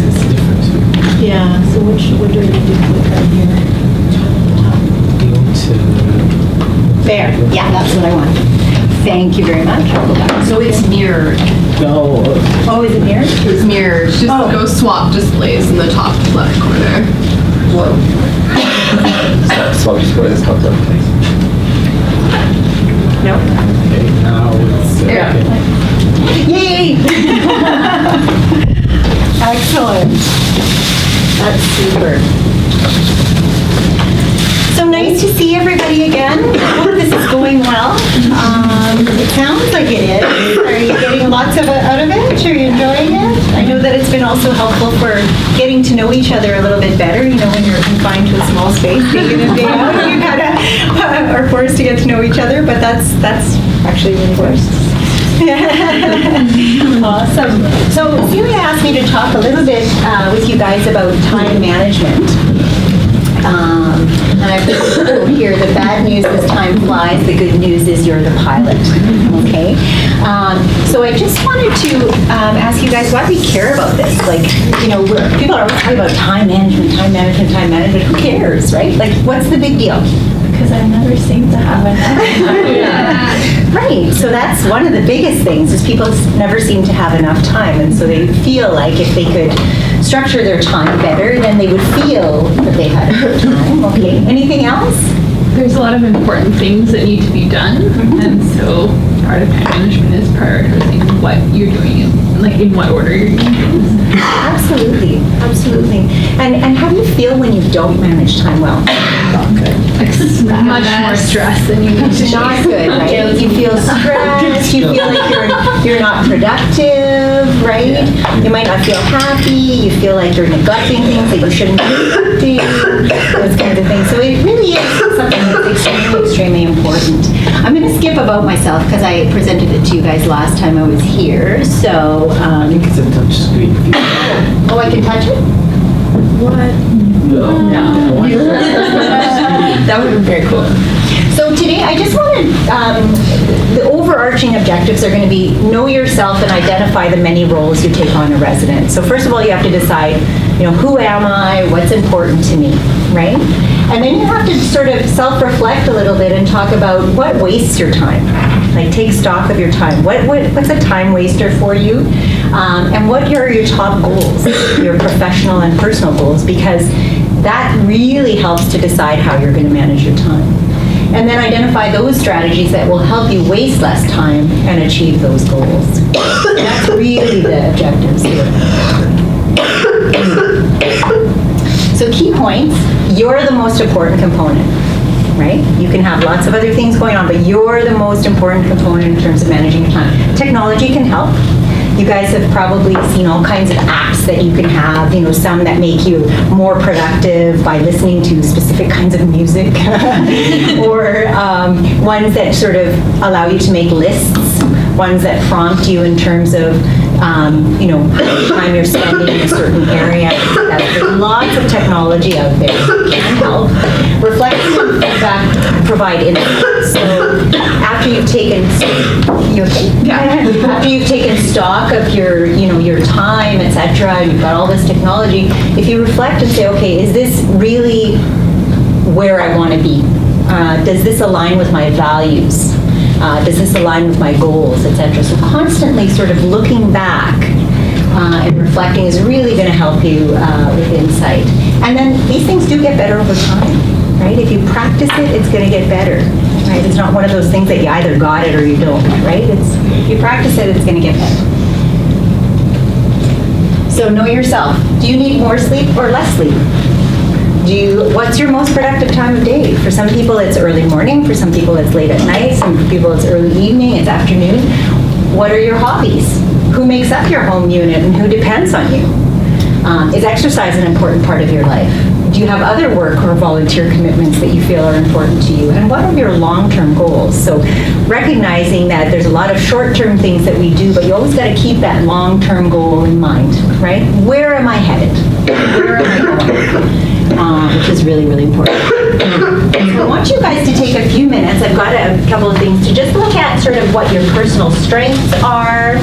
It's different too. Yeah, so what do I need to click on here? Go to There, yeah, that's what I want. Thank you very much. I'll go back. So it's mirrored. no. Oh, is it mirrored? It's mirrored. Just Oh. go swap displays in the top left corner. Whoa. Swap displays comes up. No? Okay, now it's Yeah. okay. Yay! Excellent. That's super. So nice to see everybody again. I hope this is going well. It sounds like it is. Are you getting lots of out of it? Are you enjoying it? I know that it's been also helpful for getting to know each other a little bit better. You know, when you're confined to a small space, day in and day out, you kind of are forced to get to know each other. But that's actually really forced. Awesome. So Celia asked me to talk a little bit with you guys about time management. And I've put here, the bad news is time flies, the good news is you're the pilot, okay? So I just wanted to ask you guys why we care about this. Like, you know, people are always talking about time management, who cares, right? Like, what's the big deal? Because I never seem to have enough. Right, so that's one of the biggest things is people never seem to have enough time, and so they feel like if they could structure their time better, then they would feel that they had enough time. Okay, anything else? There's a lot of important things that need to be done, and so part of time management is prioritizing what you're doing, like in what order you're doing things. Absolutely, absolutely. And how do you feel when you don't manage time well? Much more stress than you need to. Not good, right? You feel stressed, you feel like you're not productive, right? You might not feel happy, you feel like you're neglecting things that you shouldn't be neglecting, those kinds of things. So it really is something that's extremely, extremely important. I'm going to skip about myself because I presented it to you guys last time I was here, so... I think it's a touch screen. Oh, I can touch it? That would be very cool. So today, I just wanted, the overarching objectives are going to be know yourself and identify the many roles you take on a resident. So first of all, you have to decide, you know, who am I, what's important to me, right? And then you have to sort of self-reflect a little bit and talk about what wastes your time. Like, take stock of your time. What's a time waster for you? And what are your top goals, your professional and personal goals? Because that really helps to decide how you're going to manage your time. And then identify those strategies that will help you waste less time and achieve those goals. That's really the objectives here. So key points, you're the most important component, right? You can have lots of other things going on, but you're the most important component in terms of managing your time. Technology can help. You guys have probably seen all kinds of apps that you can have, you know, some that make you more productive by listening to specific kinds of music, or ones that sort of allow you to make lists, ones that prompt you in terms of, you know, how much time you're spending in a certain area. There's lots of technology out there that can help. Reflection and feedback provide insight. So after you've taken, after you've taken stock of your, you know, your time, etc., you've got all this technology, if you reflect and say, okay, is this really where I want to be? Does this align with my values? Does this align with my goals, etc.? So constantly sort of looking back and reflecting is really going to help you with insight. And then these things do get better over time, right? If you practice it, it's going to get better, right? It's not one of those things that you either got it or you don't, right? It's, if you practice it, it's going to get better. So know yourself. Do you need more sleep or less sleep? What's your most productive time of day? For some people, it's early morning. For some people, it's late at night. Some people, it's early evening, it's afternoon. What are your hobbies? Who makes up your home unit and who depends on you? Is exercise an important part of your life? Do you have other work or volunteer commitments that you feel are important to you? And what are your long-term goals? So recognizing that there's a lot of short-term things that we do, but you always got to keep that long-term goal in mind, right? Where am I headed? Where am I going? Which is really, really important. So I want you guys to take a few minutes. I've got a couple of things to just look at sort of what your personal strengths are,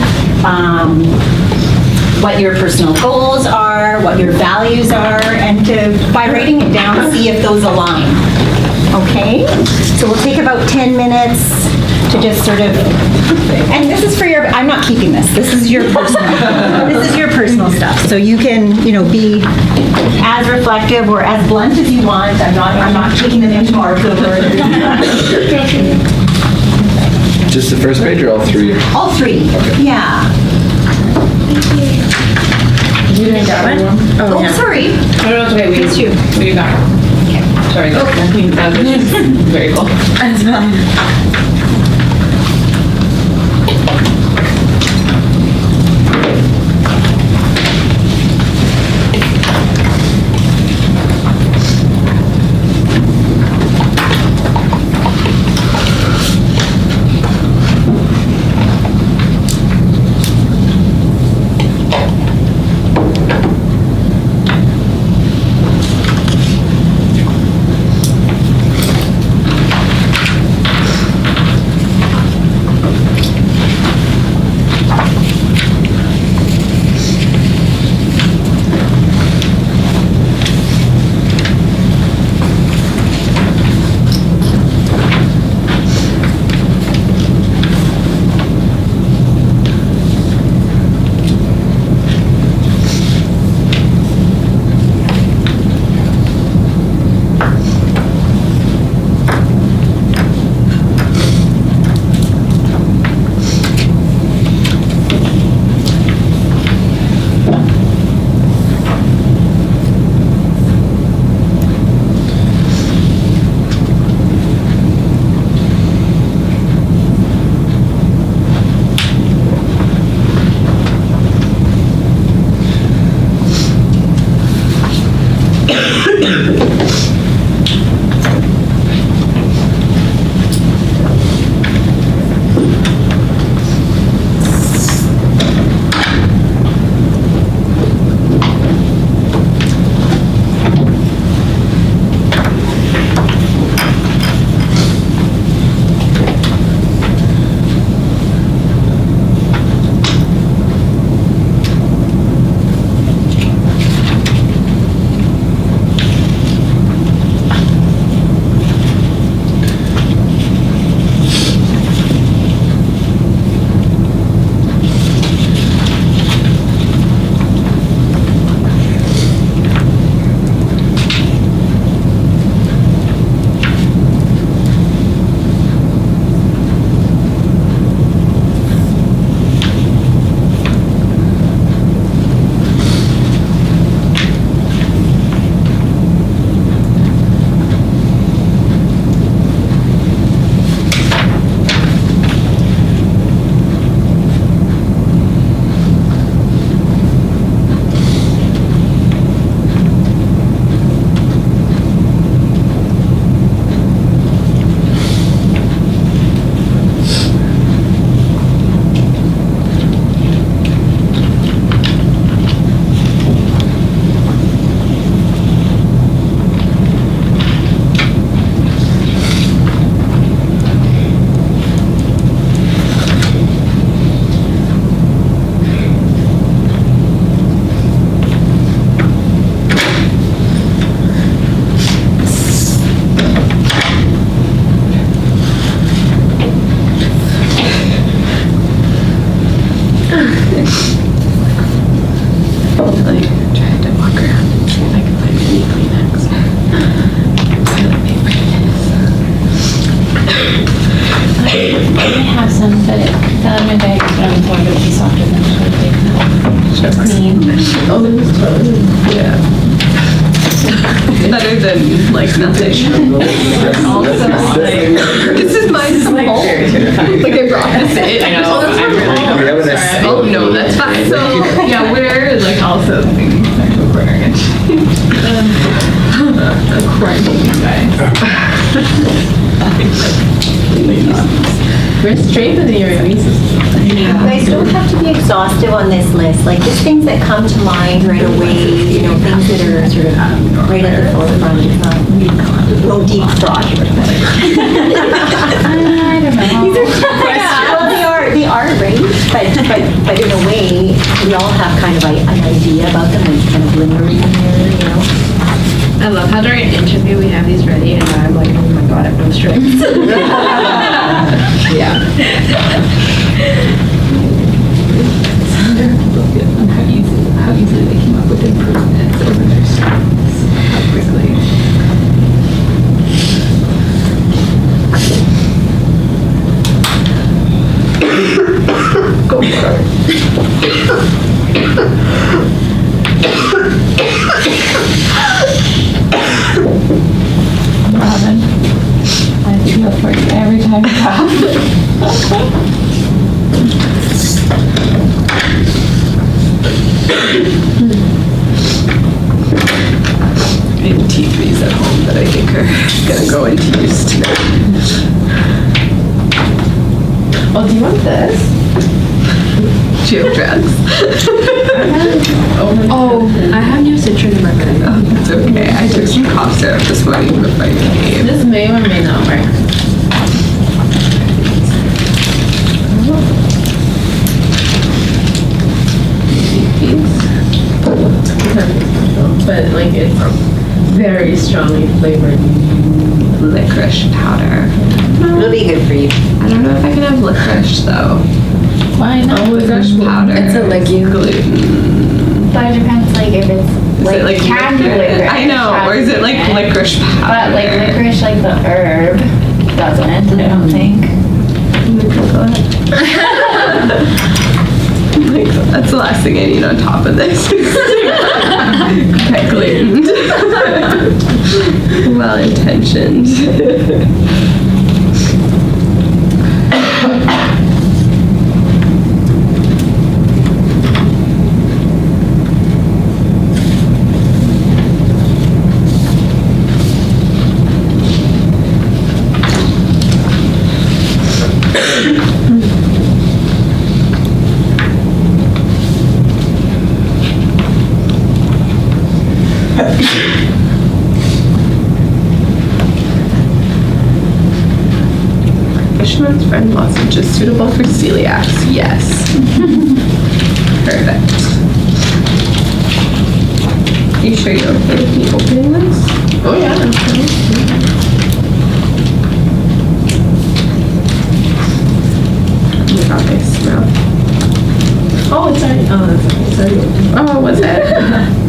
what your personal goals are, what your values are, and by writing it down, see if those align. Okay? So we'll take about 10 minutes to just sort of, and this is for your, I'm not keeping this. This is your personal stuff. So you can, be as reflective or as blunt as you want. I'm not taking them into our further. Just the first page or all three? All three. Okay. Yeah. You didn't got one? Oh, yeah. sorry. No, it's okay. It's you. We got it. Sorry. That was very cool. That's fine. Better than like nothing. Also, like, this is my small. Like I brought this in. I know, Oh, that's I'm really fine. We have a nice- Oh no, that's fine. So, yeah, we're like also thinking sexual quartering. Quarantine, you guys. We're straight to the releases. You guys don't have to be exhaustive on this list, like just things that come to mind right away, things that are sort of right at the forefront. No deep thought. I don't know. Well, they are right, but in a we all have kind of an idea about them and kind of lingering there, you know. I love how during an interview we have these ready and I'm like, oh my god, I have no strength. Yeah. On how easily they came up with improvements over their strengths. How quickly. Go for it. Robin, I feel for you every time you cough. I have T3s at home that I think are gonna go into use tonight. Oh, do you want this? Do you have drugs? Oh, I have new citron in my bag. Oh, that's okay. I took some cough syrup this morning before you came. This may or may not work. But like it's very strongly flavored licorice powder. It'll be good for you. I don't know if I can have licorice though. Why not? Licorice powder. It's a legume. Gluten. But it depends, like, if it's, Is like, it like candy licorice. I know, or is it like licorice powder? But, like, licorice, like, the herb, doesn't, I don't think. Like, that's the last thing I need on top of this. Get glutened. Well intentioned. Fisherman's friend lozenge is suitable for celiacs. Yes. Perfect. Are you sure you're okay with me opening this? Oh yeah. Oh my god, I smell. Oh, it's already. Oh, that's okay. It's already open. Oh, was it?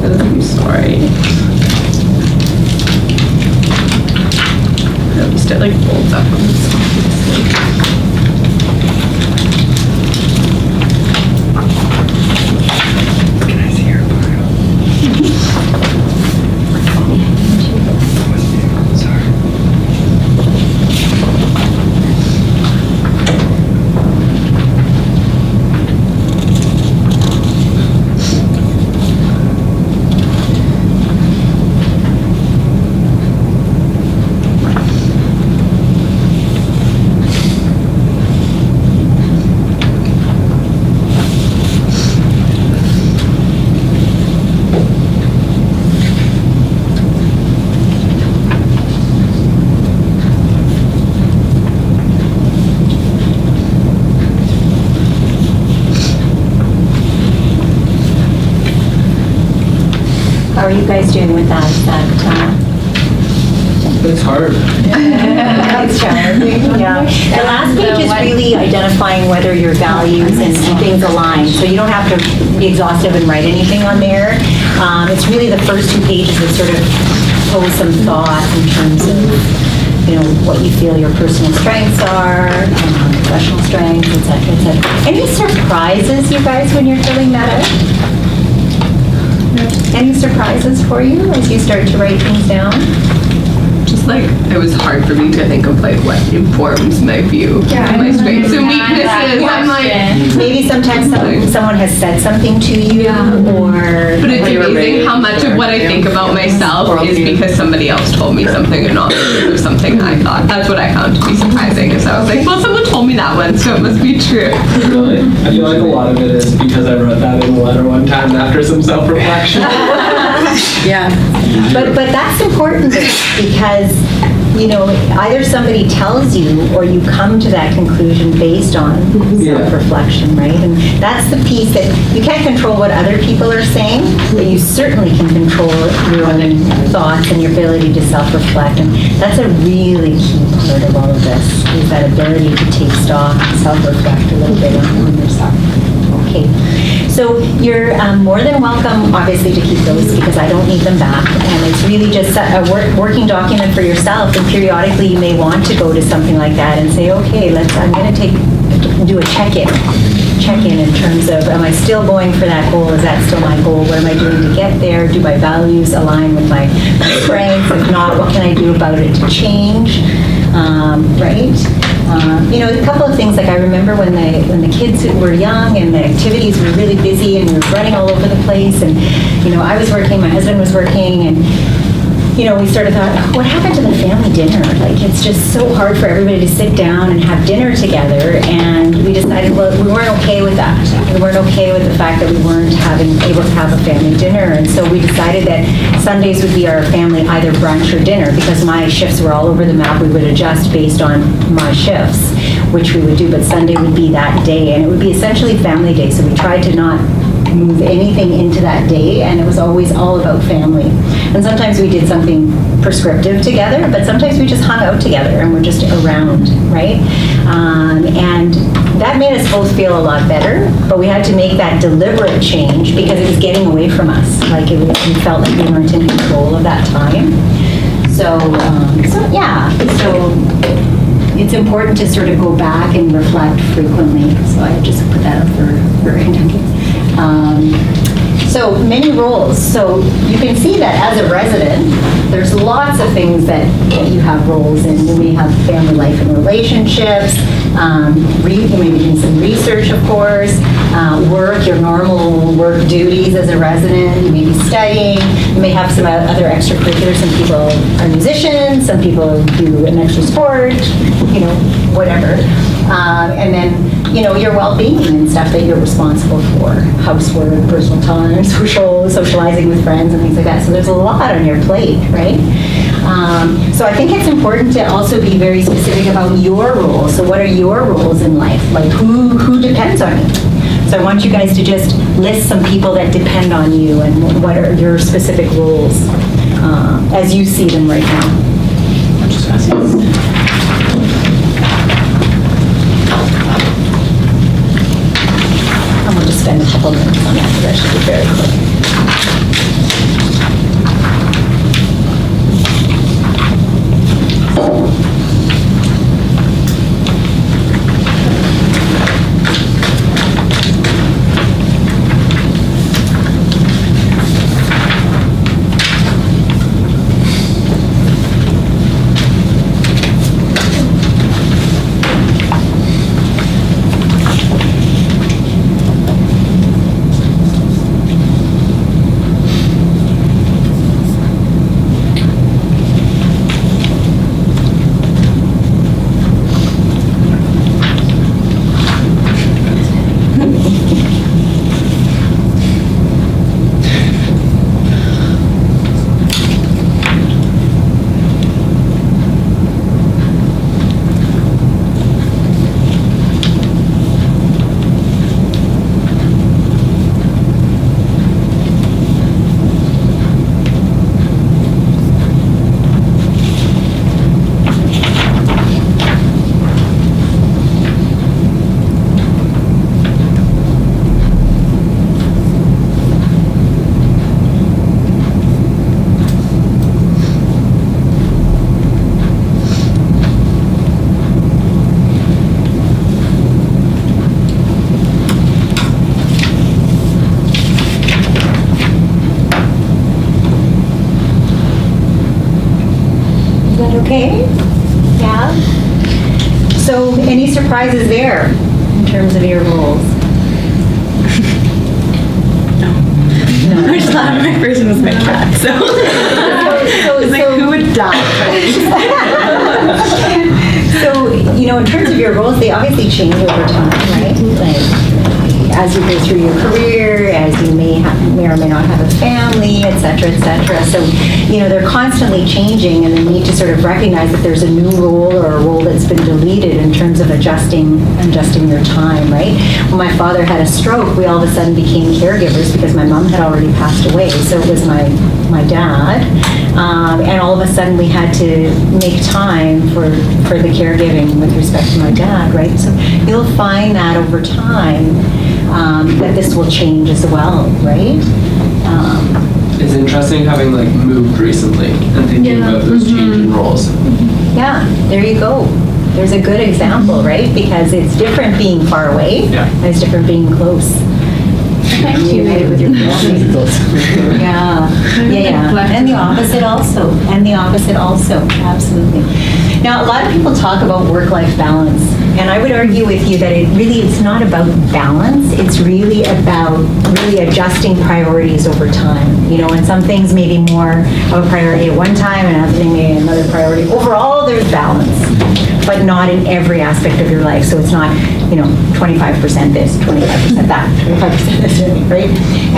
I'm sorry. At least it like folds up on this. Can I see your bio? Sorry. How are you guys doing with that? Is that, It's hard. That's challenging. Yeah. The last page is really identifying whether your values and things align. So you don't have to be exhaustive and write anything on there. It's really the first two pages that sort of pose some thought in terms of, you know, what you feel your personal strengths are, professional strengths, et cetera, et cetera. Any surprises, you guys, when you're filling that out? Any surprises for you as you start to write things down? Just like, it was hard for me to think of like what informs my view of my strengths and weaknesses. I'm like, Maybe sometimes someone has said something to you, or... but it's amazing how much of what I think about myself is because somebody else told me something and not because of something I thought. That's what I found to be surprising, is I was like, well, someone told me that one, so it must be true. Really? I feel like a lot of it is because I wrote that in a letter one time after some self-reflection. Yeah. But that's important because either somebody tells you or you come to that conclusion based on self-reflection, right? And that's the piece that you can't control what other people are saying, but you certainly can control your own thoughts and your ability to self-reflect. And that's a really key part of all of this, is that ability to take stock and self-reflect a little bit on yourself. Okay. So you're more than welcome, obviously, to keep those because I don't need them back. And it's really just a working document for yourself. And periodically, you may want to go to something like that and say, okay, I'm going to do a check-in in terms of, am I still going for that goal? Is that still my goal? What am I doing to get there? Do my values align with my strengths? If not, what can I do about it to change? Right? A couple of things, like I remember when the kids were young and the activities were really busy and we were running all over the place, and I was working, my husband was working, and we sort of thought, what happened to the family dinner? Like, it's just so hard for everybody to sit down and have dinner together. And we decided, well, we weren't okay with that. We weren't okay with the fact that we weren't able to have a family dinner. And so we decided that Sundays would be our family either brunch or dinner, because my shifts were all over the map. We would adjust based on my shifts, which we would do, but Sunday would be that day. And it would be essentially family day. So we tried to not move anything into that day, and it was always all about family. And sometimes we did something prescriptive together, but sometimes we just hung out together and we're just around, right? And that made us both feel a lot better, but we had to make that deliberate change because it was getting away from us. Like, we felt like we weren't in control of that time. So it's important to sort of go back and reflect frequently. So I just put that up for Kentucky. So many roles. So you can see that as a resident, there's lots of things that you have roles in. You may have family life and relationships, you may be doing some research, of course, work, your normal work duties as a resident. You may be studying. You may have some other extracurriculars. Some people are musicians. Some people do an extra sport, whatever. And then, your well-being and stuff that you're responsible for, housework, personal time, socializing with friends and things like that. So there's a lot on your plate, right? So I think it's important to also be very specific about your roles. So what are your roles in life? Like, who depends on you? So I want you guys to just list some people that depend on you and what are your specific roles as you see them right now. I'm going to spend a couple minutes on that, so that should be very quick. Okay? Yeah? So any surprises there in terms of your roles? No. I just thought my person was my cat, so. Who would die? So, in terms of your roles, they obviously change over time, right? Like, as you go through your career, as you may or may not have a family, et cetera, et cetera. So, they're constantly changing, and they need to sort of recognize that there's a new role or a role that's been deleted in terms of adjusting their time, right? When my father had a stroke, we all of a sudden became caregivers because my mom had already passed away. So it was my dad. And all of a sudden we had to make time for the caregiving with respect to my dad, right? So you'll find that over time that this will change as well, right? It's interesting having moved recently and thinking about those changing roles. Yeah, there you go. There's a good example, right? Because it's different being far away, and it's different being close. United with your family. Yeah. And the opposite also. Absolutely. Now, a lot of people talk about work-life balance, and I would argue with you that it's not about balance. It's really about adjusting priorities over time. And some things may be more of a priority at one time, and another thing may be another priority. Overall, there's balance, but not in every aspect of your life. So it's not, 25% this, 25% that, 25% this, right?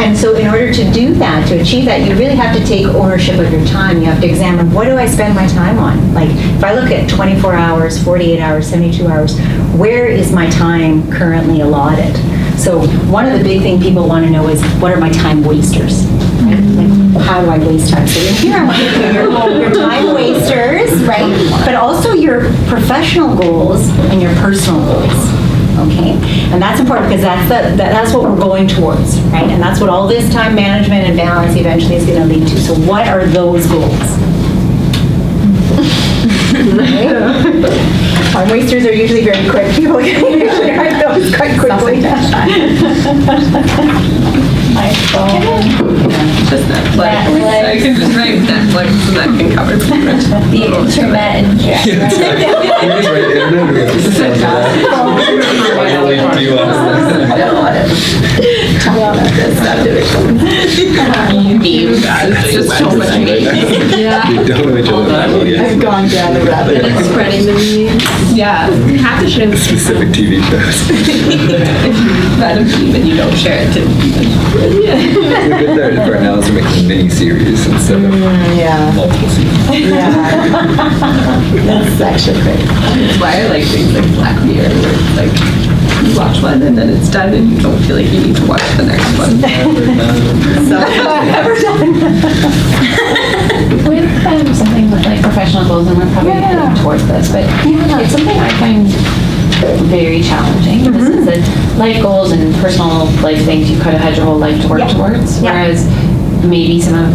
And so in order to do that, to achieve that, you really have to take ownership of your time. You have to examine, what do I spend my time on? If I look at 24 hours, 48 hours, 72 hours, where is my time currently allotted? So one of the big things people want to know is, what are my time wasters? Right? How do I waste time? So in here I want to do your time wasters, right? But also your professional goals and your personal goals. Okay, and that's important because that's what we're going towards, right? And that's what all this time management and balance eventually is going to lead to. So what are those goals? Time wasters are usually very quick. People usually write those quite quickly. Just Netflix. I can just write Netflix and that can cover the rest. The internet. Meme, guys. It's just so much meme. Yeah. We don't know each other. I've gone down the rabbit hole. It's spreading the memes. Yeah, you have to share the Specific TV shows. that a meme and you don't share it to We're good there right now is we're making mini series instead of multiple seasons. That's actually great. That's why I like things like Black Mirror, where it's like you watch one and then it's done and you don't feel like you need to watch the next one. Never done. With something with professional goals, and we're probably heading towards this, but it's something I find very challenging. This is that life goals and personal life things you could have had your whole life to work towards, whereas maybe some of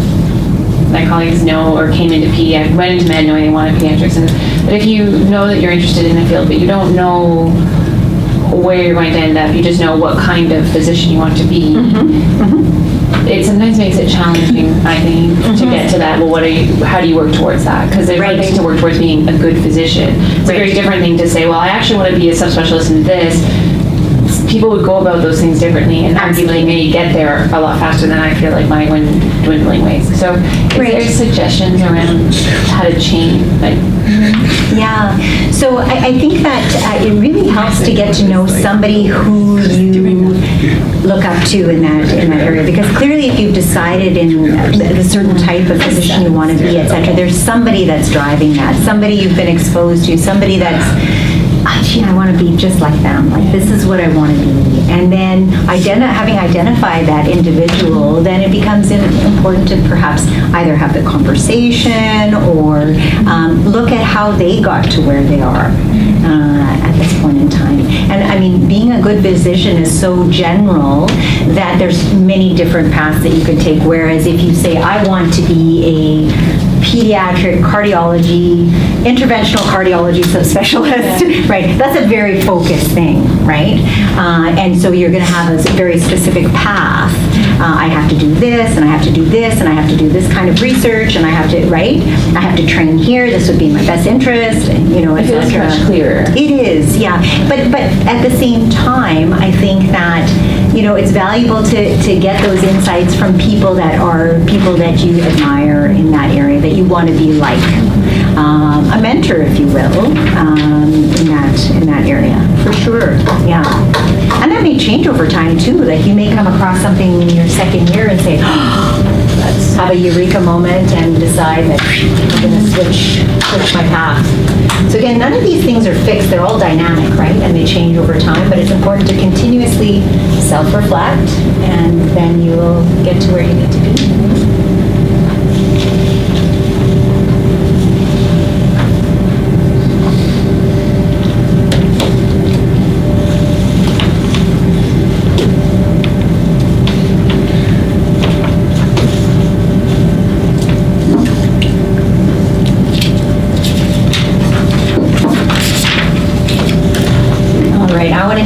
my colleagues know or came into went into med knowing they wanted pediatrics, but if you know that you're interested in a field, but you don't know where you're going to end up, you just know what kind of physician you want to be. It sometimes makes it challenging, I think, to get to that. Well, how do you work towards that? Because there's one thing to work towards being a good physician. It's a very different thing to say, well, I actually want to be a subspecialist in this. People would go about those things differently and arguably may get there a lot faster than I feel like my dwindling ways. So is there suggestions around how to change? Yeah, so I think that it really helps to get to know somebody who you look up to in that area, because clearly if you've decided in the certain type of physician you want to be, etc., there's somebody that's driving that, somebody you've been exposed to, somebody that's, I want to be just like them. This is what I want to be. And then having identified that individual, then it becomes important to perhaps either have the conversation or look at how they got to where they are at this point in time. And I mean, being a good physician is so general that there's many different paths that you could take. Whereas if you say, I want to be a pediatric cardiology, interventional cardiology subspecialist, right? That's a very focused thing, right? And so you're going to have a very specific path. I have to do this, and I have to do this, and I have to do this kind of research, and I have to, right? I have to train here. This would be in my best interest, and, et cetera. It's much clearer. It is, yeah. But at the same time, I think that, it's valuable to get those insights from people that you admire in that area, that you want to be like. A mentor, if you will, in that area, for sure, yeah. And that may may change over time too. Like you may come across something in your second year and say, let's have a eureka moment and decide that I'm going to switch my path. So again, none of these things are fixed. They're all dynamic, right? And they change over time, but it's important to continuously self-reflect, and then you will get to where you need to be.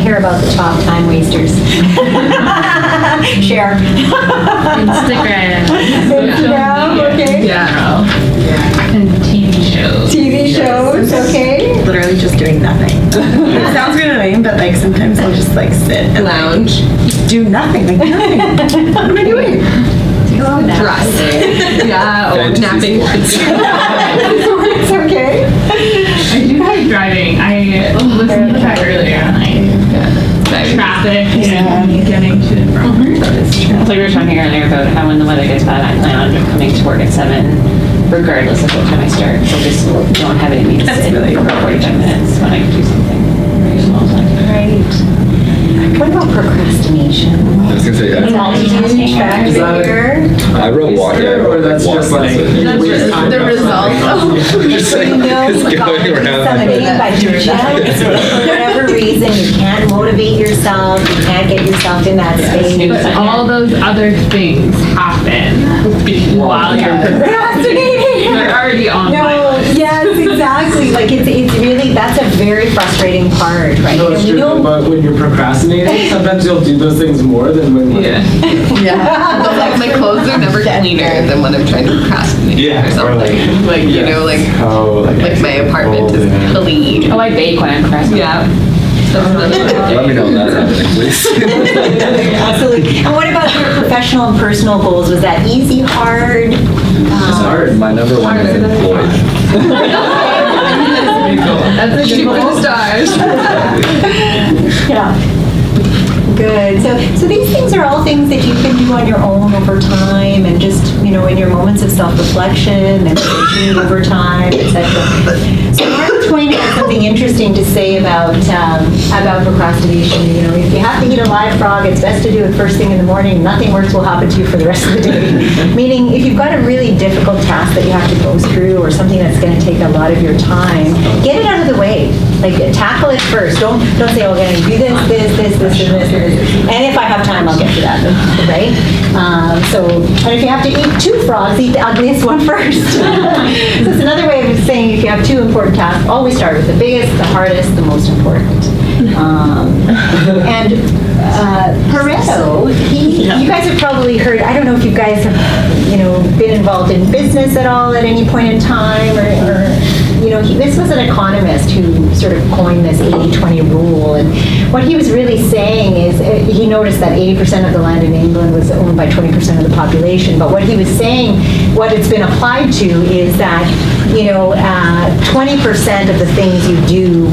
About the top time wasters. Share. Instagram. Okay. Yeah. And TV shows. TV shows, okay. Literally just doing nothing. It sounds really lame, but like sometimes I'll just like sit and Lounge. just do nothing. Like nothing. What am I doing? Take a long nap. Dress. Yeah, or napping. It's okay. I do like driving. I listened to that earlier and traffic and getting to and from work. It's like we were talking earlier about how when the weather gets bad, I plan on coming to work at 7, regardless of what time I start. So just don't have it in me to sit for about 45 minutes when I can do something very small. Right. What about procrastination? I was gonna say, Multitasking. Track here. I wrote walk, yeah, I Or wrote that's just like The result. So you know It's you've got going around. something by for whatever reason you can't motivate yourself, you can't get yourself in that space. But all those other things happen while you're procrastinating. They're already on No, yes, exactly. Like it's really, that's a very frustrating part, right? No, it's And we true, know- but when you're procrastinating, sometimes you'll do those things more than when like, But like my clothes are never cleaner than when I'm trying to procrastinate or something. Like, you know, like my apartment is clean. Oh, I bake when I'm procrastinating. Yeah. Let me know when that's happening, please. Absolutely. And what about your professional and personal goals? Was that easy, hard? it's hard. My number one is employed. That's a shooting stars. Yeah. Good. So these things are all things that you can do on your own over time, and just, you know, in your moments of self-reflection and thinking over time, etc. So Mark Twain had something interesting to say about procrastination. You know, if you have to eat a live frog, it's best to do it first thing in the morning. Nothing worse will happen to you for the rest of the day. Meaning, if you've got a really difficult task that you have to go through, or something that's going to take a lot of your time, get it out of the way. Like, tackle it first. Don't say, oh, I'm going to do this, and if I have time, I'll get to that, right? And if you have to eat 2 frogs, eat the ugliest one first. So it's another way of saying if you have 2 important tasks, always start with the biggest, the hardest, the most important. And Pareto, you guys have probably heard, I don't know if you guys have, you know, been involved in business at all at any point in time, or you know, this was an economist who sort of coined this 80-20 rule, and what he was really saying is, he noticed that 80% of the land in England was owned by 20% of the population, but what he was saying, what it's been applied to is that, you know, 20% of the things you do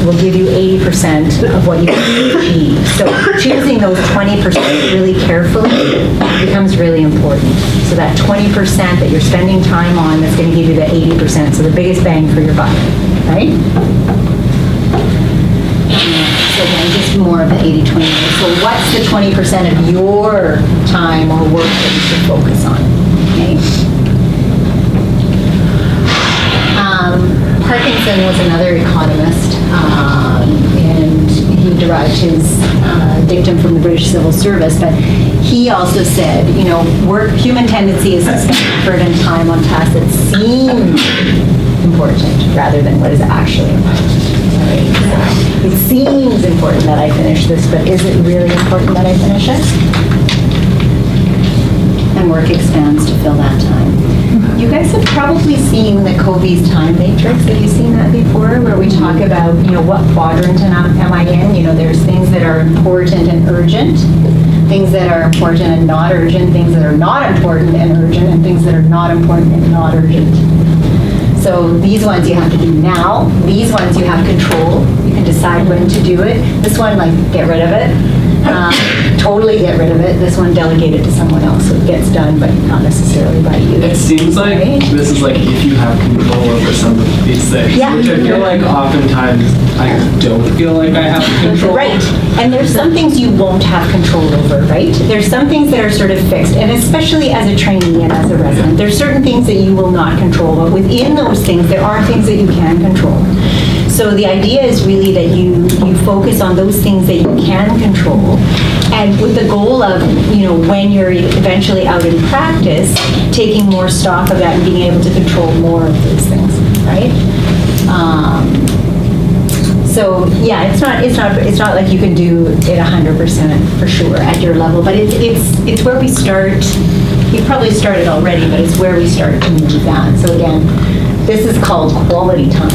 will give you 80% of what you achieve. So choosing those 20% really carefully becomes really important. So that 20% that you're spending time on, that's going to give you the 80%, so the biggest bang for your buck, right? So then just more of the 80-20. So what's the 20% of your time or work that you should focus on, okay? Parkinson was another economist, and he derived his dictum from the British Civil Service, but he also said, you know, human tendency is to spend effort and time on tasks that seem important rather than what is actually important. Right? So it seems important that I finish this, but is it really important that I finish it? And work expands to fill that time. You guys have probably seen the Covey's time matrix. Have you seen that before? Where we talk about, you know, what quadrant am I in? You know, there's things that are important and urgent, things that are important and not urgent, things that are not important and urgent, and things that are not important and not urgent. So these ones you have to do now. These ones you have control. You can decide when to do it. This one, like, get rid of it. Totally get rid of it. This one, delegate it to someone else so it gets done, but not necessarily by you. It seems like Right? this is like if you have control over some of these things, Yeah. which I feel like oftentimes I don't feel like I have control. Right, and there's some things you won't have control over, right? There's some things that are sort of fixed, and especially as a trainee and as a resident, there's certain things that you will not control, but within those things, there are things that you can control. So the idea is really that you focus on those things that you can control, and with the goal of, when you're eventually out in practice, taking more stock of that and being able to control more of those things, right? So yeah, it's not like you can do it 100% for sure at your level, but it's where we start. You probably started already, but it's where we start to move that. So again, this is called quality time.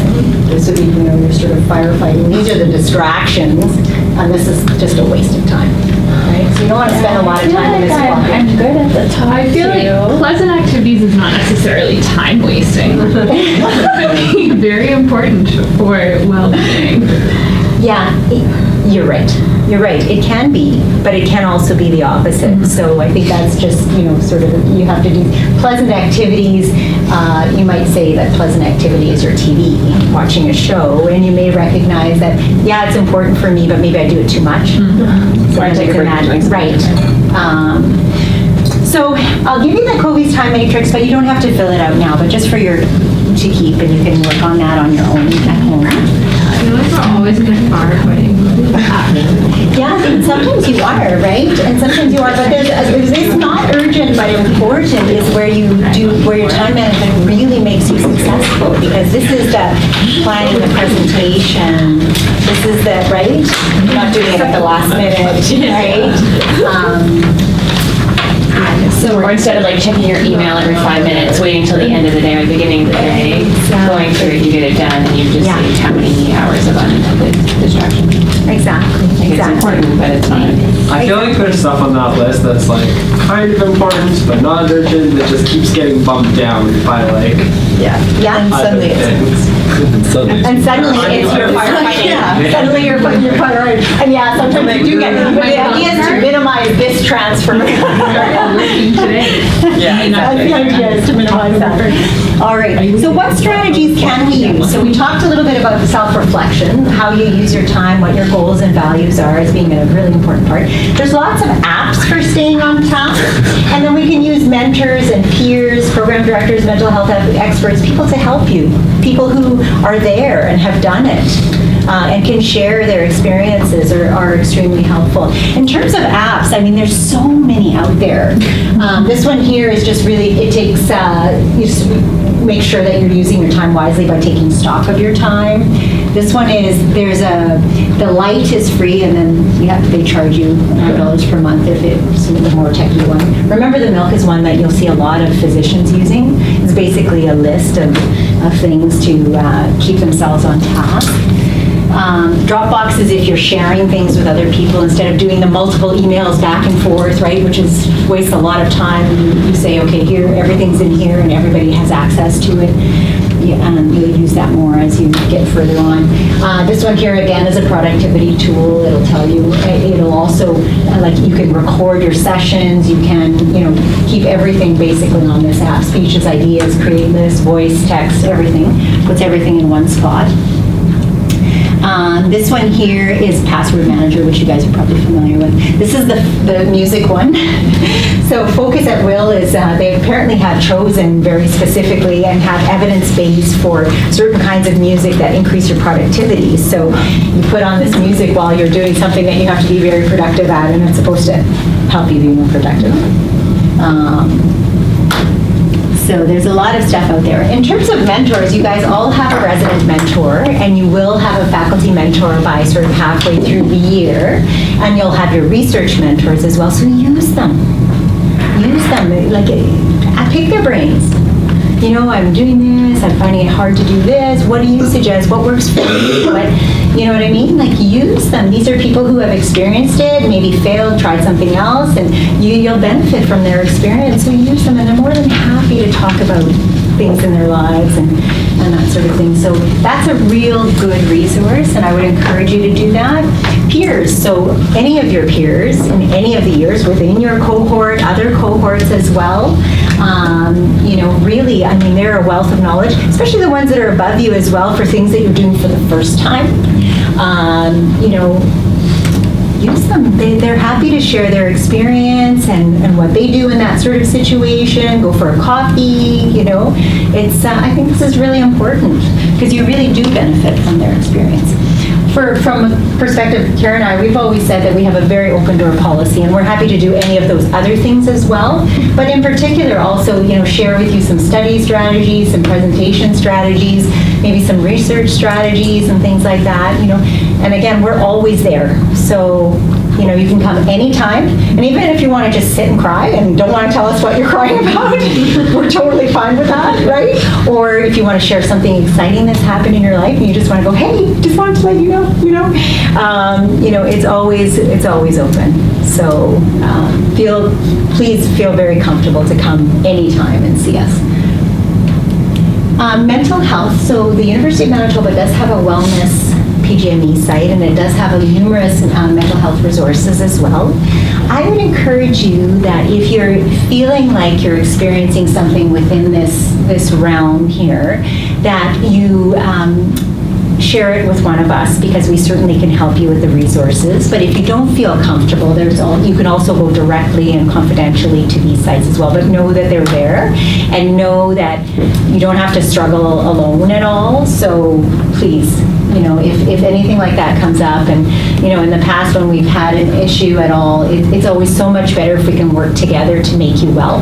This would be, you're sort of firefighting. These are the distractions, and this is just a waste of time, right? So you don't want to spend a lot of time in this bucket. I'm good at the top. I feel like pleasant activities is not necessarily time wasting. It can be very important for well-being. Yeah, you're right. You're right. It can be, but it can also be the opposite. So I think that's just, sort of, you have to do pleasant activities. You might say that pleasant activities are TV, watching a show, and you may recognize that, yeah, it's important for me, but maybe I do it too much. So Or take a break from doing right. So I'll give you the Covey's time matrix, but you don't have to fill it out now, but just for your, to keep, and you can work on that on your own at home. I feel like we're always kind of firefighting. Yeah, and sometimes you are, right? And sometimes you are, but it's not urgent but important is where your time management really makes you successful, because this is the planning, the presentation, this is the, right? You're not doing it at the last minute, right? Or instead of like checking your email every 5 minutes, waiting till the end of the day or the beginning of the day, going through it, you get it done, and you just see how many hours of unintended distraction. Exactly. Like, it's important, but it's not. I feel like there's stuff on that list that's like kind of important but not urgent that just keeps getting bumped down by like Yeah, other things. and suddenly it's your firefighting. Yeah. Suddenly you're firefighting. And yeah, sometimes you do get, but the idea is to minimize this transfer. Working today. Yeah, That's the idea, is to minimize that. All right, so what strategies can we use? So we talked a little bit about self-reflection, how you use your time, what your goals and values are as being a really important part. There's lots of apps for staying on task, and then we can use mentors and peers, program directors, mental health experts, people to help you, people who are there and have done it. And can share their experiences are extremely helpful. In terms of apps, I mean, there's so many out there. This one here is just really, it takes, you just make sure that you're using your time wisely by taking stock of your time. This one is, the Lite is free, and then they charge you $9 per month if it's the more techie one. Remember, the Milk is one that you'll see a lot of physicians using. It's basically a list of things to keep themselves on task. Dropbox is if you're sharing things with other people instead of doing the multiple emails back and forth, right, which wastes a lot of time. You say, okay, here, everything's in here and everybody has access to it. You'll use that more as you get further on. This one here, again, is a productivity tool. It'll tell you, it'll also, like, you can record your sessions, you can, keep everything basically on this app. Speeches, ideas, create lists, voice, text, everything. Puts everything in one spot. This one here is Password Manager, which you guys are probably familiar with. This is the music one. So Focus at Will is, they apparently have chosen very specifically and have evidence base for certain kinds of music that increase your productivity. So you put on this music while you're doing something that you have to be very productive at, and it's supposed to help you be more productive. So there's a lot of stuff out there. In terms of mentors, you guys all have a resident mentor, and you will have a faculty mentor by sort of halfway through the year, and you'll have your research mentors as well, so use them. Use them, like, pick their brains. I'm doing this, I'm finding it hard to do this, what do you suggest, what works for you, you know what I mean? Like, use them. These are people who have experienced it, maybe failed, tried something else, and you'll benefit from their experience, so use them, and they're more than happy to talk about things in their lives and that sort of thing. So that's a real good resource, and I would encourage you to do that. Peers, so any of your peers in any of the years within your cohort, other cohorts as well, really, I mean, they're a wealth of knowledge, especially the ones that are above you as well for things that you're doing for the first time. Use them. They're happy to share their experience and what they do in that sort of situation. Go for a coffee, It's, I think this is really important because you really do benefit from their experience. From a perspective, Kara and I, we've always said that we have a very open door policy, and we're happy to do any of those other things as well. But in particular, also, share with you some study strategies, some presentation strategies, maybe some research strategies and things like that, And again, we're always there. So, you can come anytime. And even if you want to just sit and cry and don't want to tell us what you're crying about, we're totally fine with that, right? Or if you want to share something exciting that's happened in your life and you just want to go, hey, just wanted to let you know, it's always open. So please feel very comfortable to come anytime and see us. Mental health. So the University of Manitoba does have a wellness PGME site, and it does have numerous mental health resources as well. I would encourage you that if you're feeling like you're experiencing something within this realm here, that you share it with one of us, because we certainly can help you with the resources. But if you don't feel comfortable, you can also go directly and confidentially to these sites as well. But know that they're there, and know that you don't have to struggle alone at all. So please, if anything like that comes up, and in the past when we've had an issue at all, it's always so much better if we can work together to make you well.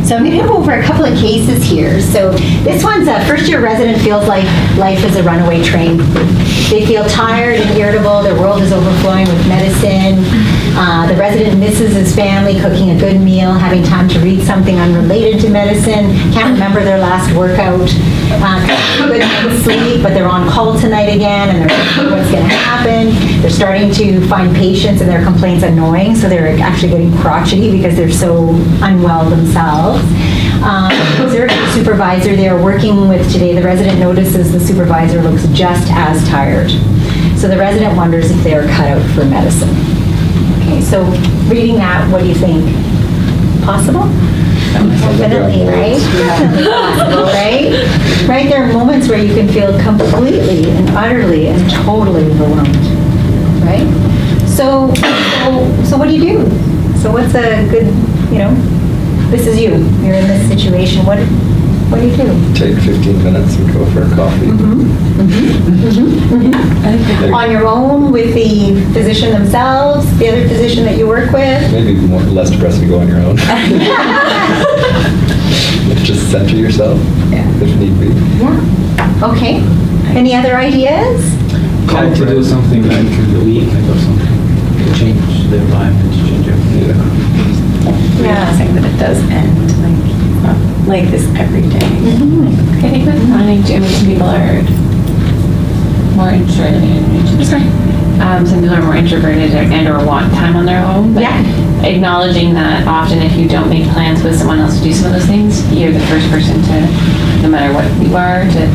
So I'm going to go over a couple of cases here. So this one's a first-year resident feels like life is a runaway train. They feel tired and irritable. Their world is overflowing with medicine. The resident misses his family, cooking a good meal, having time to read something unrelated to medicine, can't remember their last workout, good night's sleep, but they're on call tonight again, and they're thinking what's going to happen. They're starting to find patients, and their complaints annoying, so they're actually getting crotchety because they're so unwell themselves. Their supervisor they are working with today, the resident notices the supervisor looks just as tired. So the resident wonders if they are cut out for medicine. Okay, so reading that, what do you think? Possible? Definitely, right? Definitely possible, right? Right, there are moments where you can feel completely and utterly and totally overwhelmed, right? So what do you do? So what's a good, this is you. You're in this situation. What do you do? Take 15 minutes and go for a coffee. On your own with the physician themselves, the other physician that you work with? Maybe less depressing to go on your own. Just center yourself if need be. Yeah. Okay. Any other ideas? Try to do something like in the weekend or something to change the environment, to change everything. Yeah, saying that it does end like this every day. I think with chronic GM, some people are more introverted. Some people are more introverted and or want time on their own. But acknowledging that often if you don't make plans with someone else to do some of those things, you're the first person to, no matter what you are, to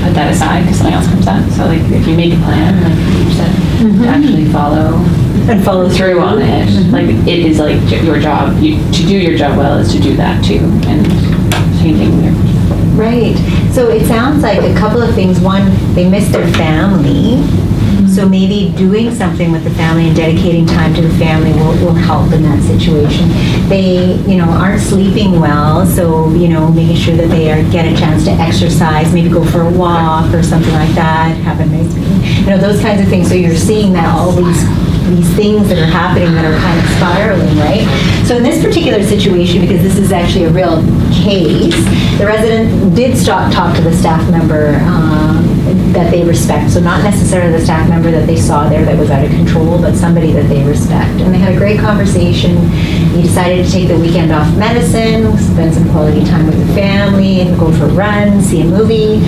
put that aside because something else comes up. So like if you make a plan, like you said, to actually follow through on it. Like it is like your job. To do your job well is to do that too. And same thing there. Right. So it sounds like a couple of things. One, they miss their family. So maybe doing something with the family and dedicating time to the family will help in that situation. They, aren't sleeping well, so, making sure that they get a chance to exercise, maybe go for a walk or something like that, have a nice meeting, those kinds of things. So you're seeing that all these things that are happening that are kind of spiraling, right? So in this particular situation, because this is actually a real case, the resident did talk to the staff member that they respect. So not necessarily the staff member that they saw there that was out of control, but somebody that they respect. And they had a great conversation. He decided to take the weekend off medicine, spend some quality time with the family, and go for a run, see a movie,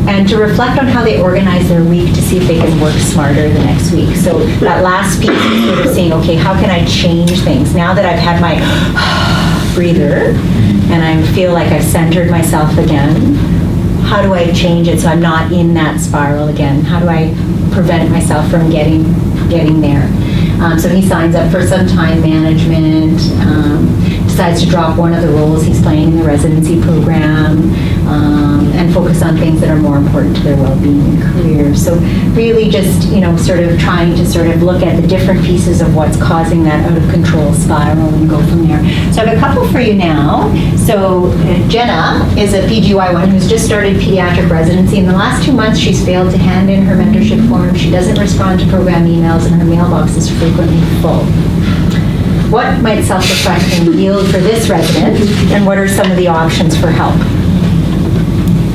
and to reflect on how they organize their week to see if they can work smarter the next week. So that last piece is sort of saying, okay, how can I change things now that I've had my breather and I feel like I've centered myself again? How do I change it so I'm not in that spiral again? How do I prevent myself from getting there? So he signs up for some time management, decides to drop one of the roles he's playing in the residency program, and focus on things that are more important to their well-being and career. So really just, sort of trying to sort of look at the different pieces of what's causing that out of control spiral and go from there. So I have a couple for you now. So Jenna is a PGY1 who's just started pediatric residency. In the last 2 months, she's failed to hand in her mentorship form. She doesn't respond to program emails, and her mailbox is frequently full. What might self-reflection yield for this resident, and what are some of the options for help?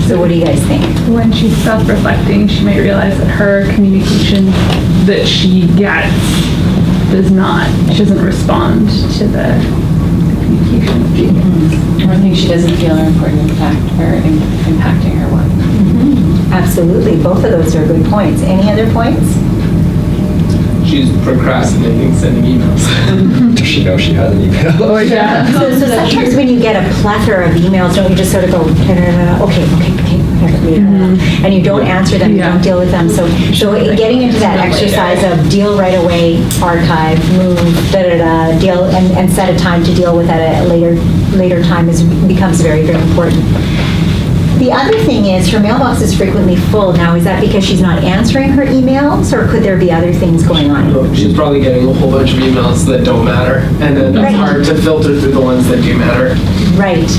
So what do you guys think? When she's self-reflecting, she might realize that her communication that she gets she doesn't respond to the communication. Or I think she doesn't feel her important impact or impacting her work. Absolutely, both of those are good points. Any other points? She's procrastinating sending emails. Does she know she has an email? Oh, yeah. So sometimes when you get a plethora of emails, don't you just sort of go, okay, and you don't answer them, you don't deal with them. So getting into that exercise of deal right away, archive, move, deal, and set a time to deal with at a later time becomes very, very important. The other thing is her mailbox is frequently full. Now, is that because she's not answering her emails, or could there be other things going on? She's probably getting a whole bunch of emails that don't matter, and then it's hard to filter through the ones that do matter. Right.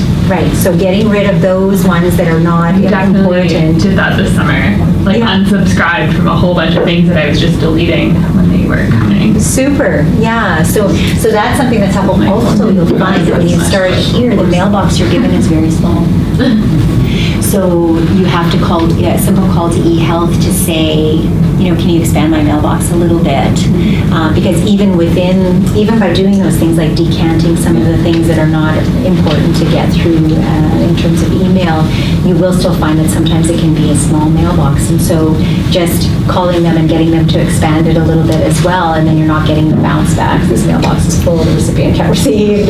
So getting rid of those ones that are not important. Did that this summer. Unsubscribed from a whole bunch of things that I was just deleting when they were coming. Super, yeah. So that's something that's helpful. Also, you'll find that when you start here, the mailbox you're given is very small. So you have to call, a simple call to eHealth to say, can you expand my mailbox a little bit? Because even by doing those things like decanting some of the things that are not important to get through in terms of email, you will still find that sometimes it can be a small mailbox. And so just calling them and getting them to expand it a little bit as well, and then you're not getting the bounce back. This mailbox is full, the recipient can't receive,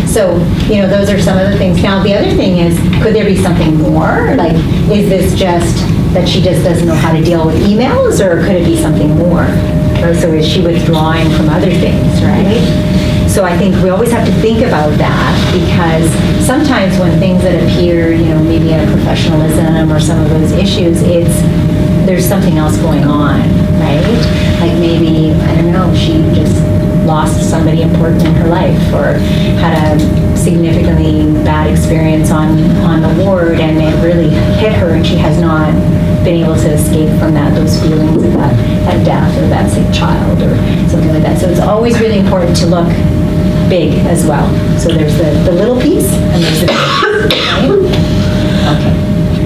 So, those are some of the things. Now, the other thing is, could there be something more? Like, is this just that she just doesn't know how to deal with emails, or could it be something more? Or so is she withdrawing from other things, right? So I think we always have to think about that, because sometimes when things that appear, maybe a professionalism or some of those issues, there's something else going on, right? Like maybe, I don't know, she just lost somebody important in her life, or had a significantly bad experience on the ward, and it really hit her, and she has not been able to escape from those feelings of that death or that sick child or something like that. So it's always really important to look big as well. So there's the little piece and there's the big piece, right? Okay.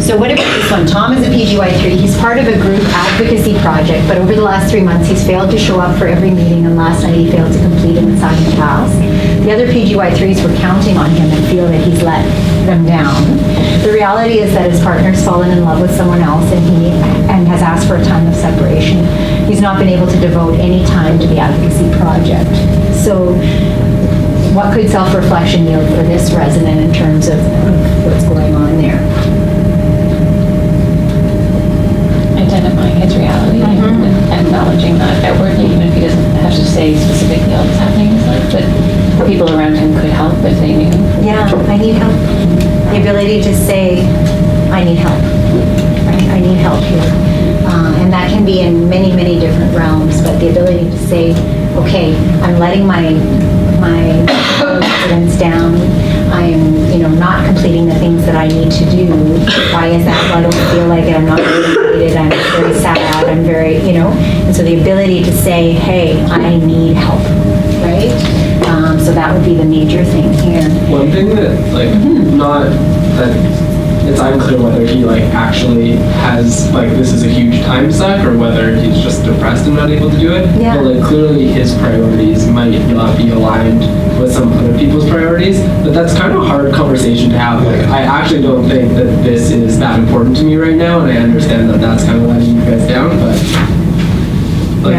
So what about this one? Tom is a PGY3. He's part of a group advocacy project, but over the last 3 months, he's failed to show up for every meeting, and last night he failed to complete an assigned task. The other PGY3s were counting on him and feel that he's let them down. The reality is that his partner's fallen in love with someone else, and has asked for a time of separation. He's not been able to devote any time to the advocacy project. So what could self-reflection yield for this resident in terms of what's going on there? Identifying his reality and acknowledging that outwardly, even if he doesn't have to say specifically all that's happening in his life, but the people around him could help if they knew. Yeah, I need help. The ability to say, I need help. Right? I need help here. And that can be in many, many different realms, but the ability to say, okay, I'm letting my residents down. I'm, not completing the things that I need to do. Why is that? Well, I don't feel like it. I'm not motivated. I'm very sad. I'm very, And so the ability to say, hey, I need help, right? So that would be the major thing here. One thing that, not that it's unclear whether he like actually has like this is a huge time suck or whether he's just depressed and not able to do it. Yeah. But like clearly his priorities might not be aligned with some other people's priorities. But that's kind of a hard conversation to have. Like I actually don't think that this is that important to me right now, and I understand that that's kind of letting you guys down, but. Like,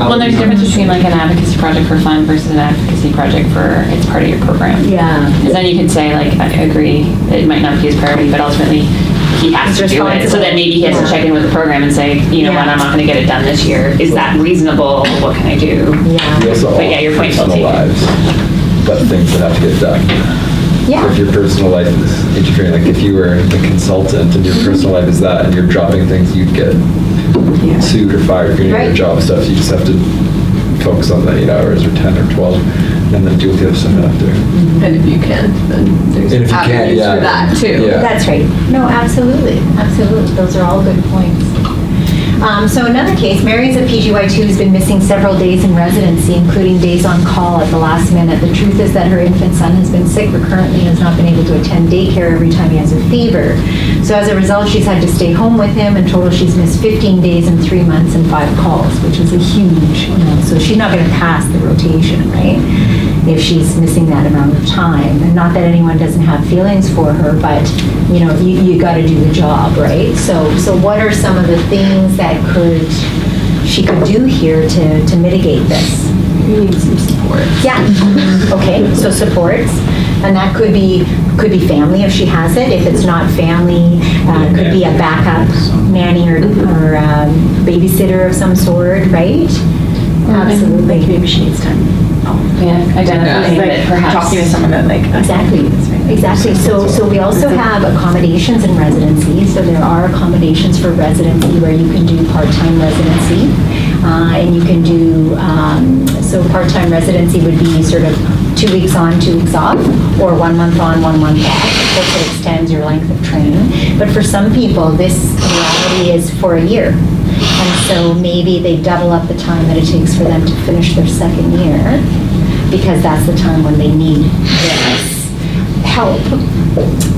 Well, there's a difference between like an advocacy project for fun versus an advocacy project for it's part of your program. Yeah. Because then you could say like, I agree, it might not be his priority, but ultimately he has to do it. So then maybe he has to check in with the program and say, you know what, I'm not going to get it done this year. Is that reasonable? What can I do? Yeah. We also But all yeah, your have point's well personal taken. lives, but things that have to get done. Yeah. If your personal life is interfering, like if you were the consultant and your personal life is that, and you're dropping things, you'd get sued or fired for your Right. job stuff. You just have to focus on the 8 hours or 10 or 12, and then deal with the other stuff after. And if you can't, then there's And if you can't, avenues yeah. for that too. Yeah. That's right. No, absolutely. Absolutely. Those are all good points. So another case, Mary's a PGY2 who's been missing several days in residency, including days on call at the last minute. The truth is that her infant son has been sick recurrently and has not been able to attend daycare every time he has a fever. So as a result, she's had to stay home with him. In total, she's missed 15 days in 3 months and 5 calls, which is a huge, so she's not going to pass the rotation, right? If she's missing that amount of time. And not that anyone doesn't have feelings for her, but you got to do the job, right? So what are some of the things that she could do here to mitigate this? You need some support. Yeah. Okay, so supports, and that could be family if she has it. If it's not family, could be a backup nanny or babysitter of some sort, right? Absolutely. Maybe she needs time. Yeah, identifying Like that perhaps. talking to someone that like. Exactly. So we also have accommodations in residency. So there are accommodations for residency where you can do part-time residency. And you can do, so part-time residency would be sort of 2 weeks on, 2 weeks off, or 1 month on, 1 month off. Of course, it extends your length of training. But for some people, this reality is for a year. And so maybe they double up the time that it takes for them to finish their second year, because that's the time when they need this help.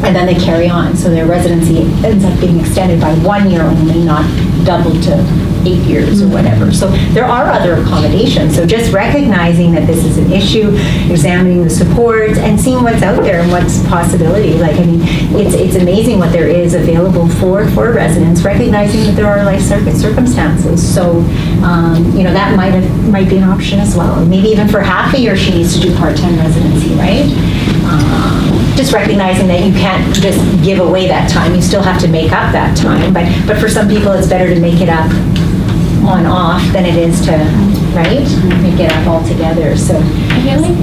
And then they carry on. So their residency ends up being extended by 1 year only, not doubled to 8 years or whatever. So there are other accommodations. So just recognizing that this is an issue, examining the supports, and seeing what's out there and what's possibility. Like, I mean, it's amazing what there is available for residents, recognizing that there are life circumstances. So, that might be an option as well. Maybe even for half a year she needs to do part-time residency, right? Just recognizing that you can't just give away that time. You still have to make up that time. But for some people, it's better to make it up on off than it is to, right? Make it up all together. So I feel like,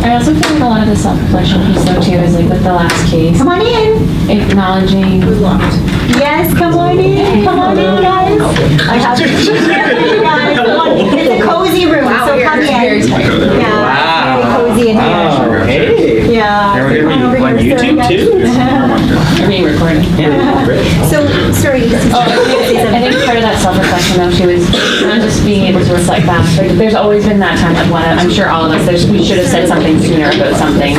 I also feel like a lot of the self-reflection piece though too is like with the last case. come on in. Acknowledging. Yes, come on in. Come on in, guys. I have you guys. Come on. It's a cozy room, so come in. Yeah, very cozy in here. Hey. Yeah. And we're Come on gonna over be here, on sir. YouTube too? Are being recorded. So, sorry. I think part of that self-reflection though too is not just being able to reflect back. Like, there's always been that time, like I'm sure all of us, we should have said something sooner about something.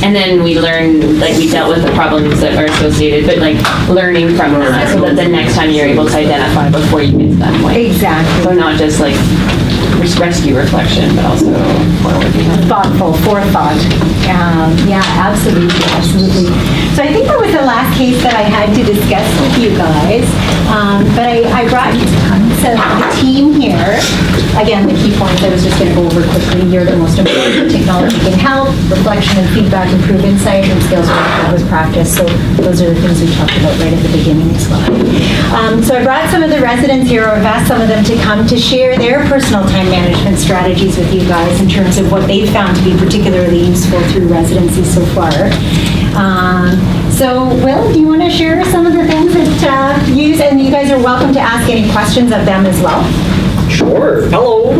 And then we learned, like we dealt with the problems that are associated, but like learning from that so that the next time you're able to identify before you get to that point. Exactly. So not just like rescue reflection, but also forward. Thoughtful, forethought. Yeah, absolutely. So I think that was the last case that I had to discuss with you guys. But I brought the team here. Again, the key points I was just going to go over quickly. You're the most important. Technology can help. Reflection and feedback improve insight, and skills with practice. So those are the things we talked about right at the beginning as well. So I brought some of the residents here, or I've asked some of them to come to share their personal time management strategies with you guys in terms of what they've found to be particularly useful through residency so far. So, Will, do you want to share some of the things that you use? And you guys are welcome to ask any questions of them as well. Sure. Hello.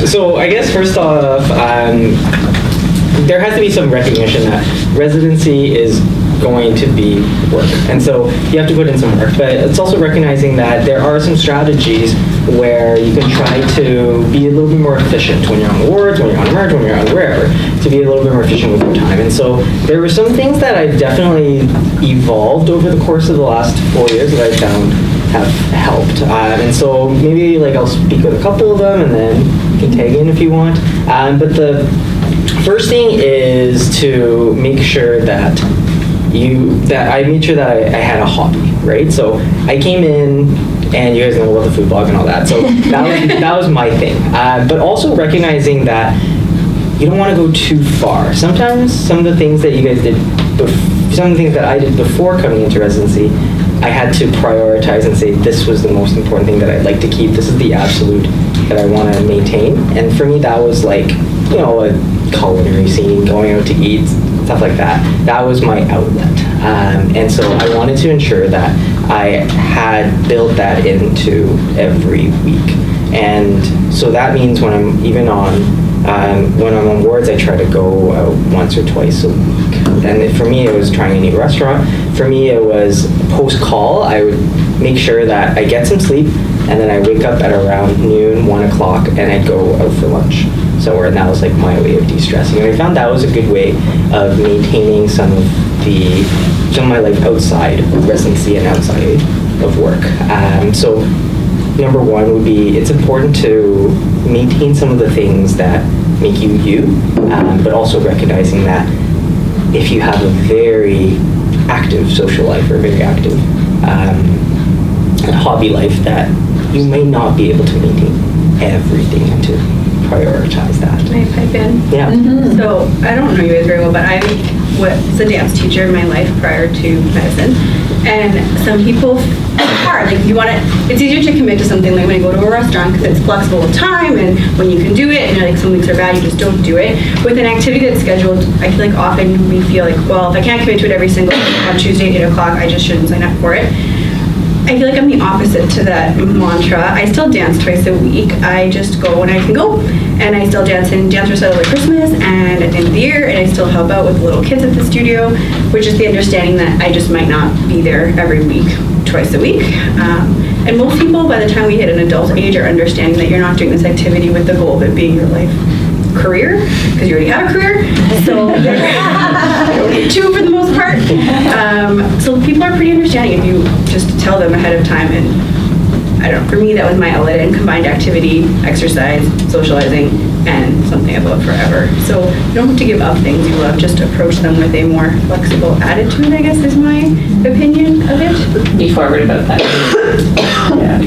So I guess first off, there has to be some recognition that residency is going to be work. And so you have to put in some work. But it's also recognizing that there are some strategies where you can try to be a little bit more efficient when you're on awards, when you're on emerge, when you're on wherever, to be a little bit more efficient with your time. And so there were some things that I've definitely evolved over the course of the last 4 years that I found have helped. And so maybe like I'll speak with a couple of them and then you can tag in if you want. But the first thing is to make sure that I made sure that I had a hobby, right? So I came in, and you guys know about the food blog and all that, so that was my thing. But also recognizing that you don't want to go too far. Sometimes some of the things that you guys did, some of the things that I did before coming into residency, I had to prioritize and say this was the most important thing that I'd like to keep. This is the absolute that I want to maintain. And for me, that was like, you know, a culinary scene, going out to eat, stuff like that. That was my outlet. And so I wanted to ensure that I had built that into every week. And so that means when I'm even when I'm on boards, I try to go out once or twice a week. And for me, it was trying a new restaurant. For me, it was post-call. I would make sure that I get some sleep, and then I wake up at around noon, 1 o'clock, and I'd go out for lunch somewhere. And that was like my way of de-stressing. And I found that was a good way of maintaining some of my life outside of residency and outside of work. So number one would be, it's important to maintain some of the things that make you you, but also recognizing that if you have a very active social life or a very active hobby life, that you may not be able to maintain everything and to prioritize that. Can I pipe in? Yeah. So I don't know you guys very well, but I was a dance teacher in my life prior to medicine. And some people, it's hard. Like it's easier to commit to something like when you go to a restaurant because it's flexible with time, and when you can do it, and you're like some weeks are bad, you just don't do it. With an activity that's scheduled, I feel like often we feel like, well, if I can't commit to it every single week on Tuesday at 8 o'clock, I just shouldn't sign up for it. I feel like I'm the opposite to that mantra. I still dance twice a week. I just go when I can go. And I still dance in dance recital at Christmas and at the end of the year, and I still help out with little kids at the studio, which is the understanding that I just might not be there every week, twice a week. And most people, by the time we hit an adult age, are understanding that you're not doing this activity with the goal of it being your life career, because you already have a career, so you don't need two for the most part. So people are pretty understanding if you just tell them ahead of time. And I don't know, for me that was my outlet in combined activity, exercise, socializing, and something I've loved forever. So you don't have to give up things you love, just approach them with a more flexible attitude, I guess is my opinion of it. Be forward about that. Yeah.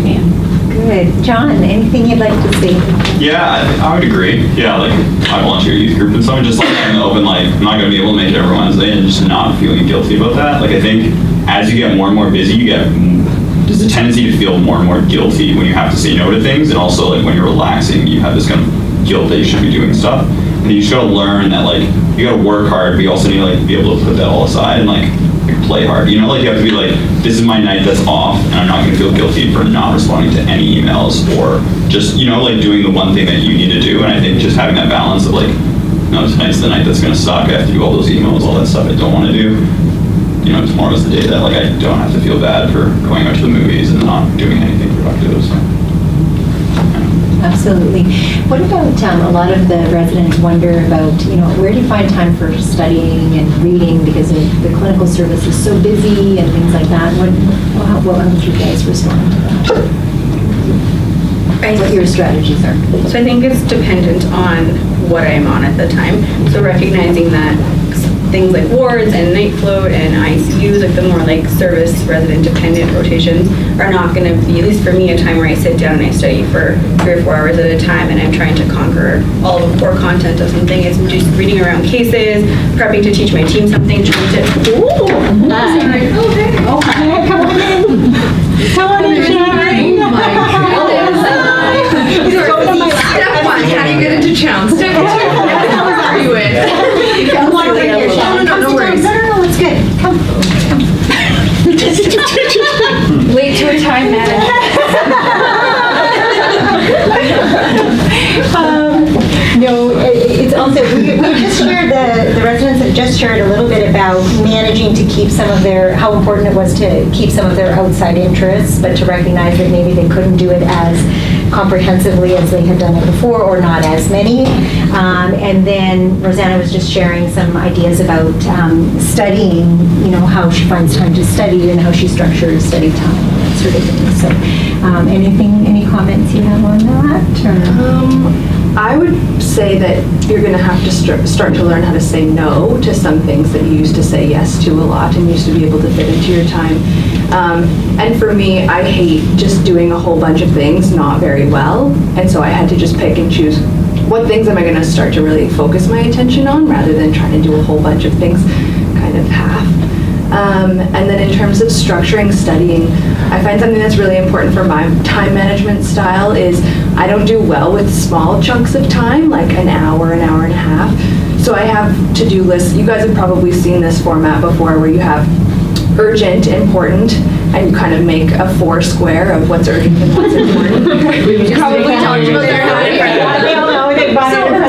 Good. John, anything you'd like to see? Yeah, I would agree. Yeah, like I volunteer youth group and stuff, just like in the open, like I'm not going to be able to make it every Wednesday and just not feeling guilty about that. Like I think as you get more and more busy, there's a tendency to feel more and more guilty when you have to say no to things, and also like when you're relaxing, you have this kind of guilt that you should be doing stuff. And you just gotta learn that like you gotta work hard, but you also need to like be able to put that all aside and like play hard. You know, like you have to be like, this is my night that's off, and I'm not gonna feel guilty for not responding to any emails or just, you know, like doing the one thing that you need to do. And I think just having that balance of like, no, tonight's the night that's gonna suck. I have to do all those emails, all that stuff I don't want to do. You know, tomorrow's the day that like I don't have to feel bad for going out to the movies and not doing anything productive. So. Absolutely. What about a lot of the residents wonder about, you know, where do you find time for studying and reading because the clinical service is so busy and things like that? How would you guys respond to that? What your strategies are? So I think it's dependent on what I'm on at the time. So recognizing that things like wards and night float and ICUs, like the more like service resident dependent rotations, are not going to be, at least for me, a time where I sit down and I study for 3 or 4 hours at a time and I'm trying to conquer all the core content of something. It's just reading around cases, prepping to teach my team something, trying to, sorry. Okay. Come on in. Come on in, Shine. Oh my goodness. Step 1, how do you get into town? Step 2, how are you in? Come on over here, Shine. No worries. No, it's good. Come. Late to a time management. No, it's also, we just shared the residents at just shared a little bit about managing to keep some of their, how important it was to keep some of their outside interests, but to recognize that maybe they couldn't do it as comprehensively as they had done it before, or not as many. And then Rosanna was just sharing some ideas about studying, you know, how she finds time to study and how she structures study time, that sort of thing. So any comments you have on that? Or? I would say that you're going to have to start to learn how to say no to some things that you used to say yes to a lot and used to be able to fit into your time. And for me, I hate just doing a whole bunch of things not very well. And so I had to just pick and choose what things am I going to start to really focus my attention on rather than trying to do a whole bunch of things kind of half. And then in terms of structuring studying, I find something that's really important for my time management style is I don't do well with small chunks of time, like an hour and a half. So I have to-do lists. You guys have probably seen this format before where you have urgent, important, and you kind of make a 4 square of what's urgent and what's important. We probably talked about that.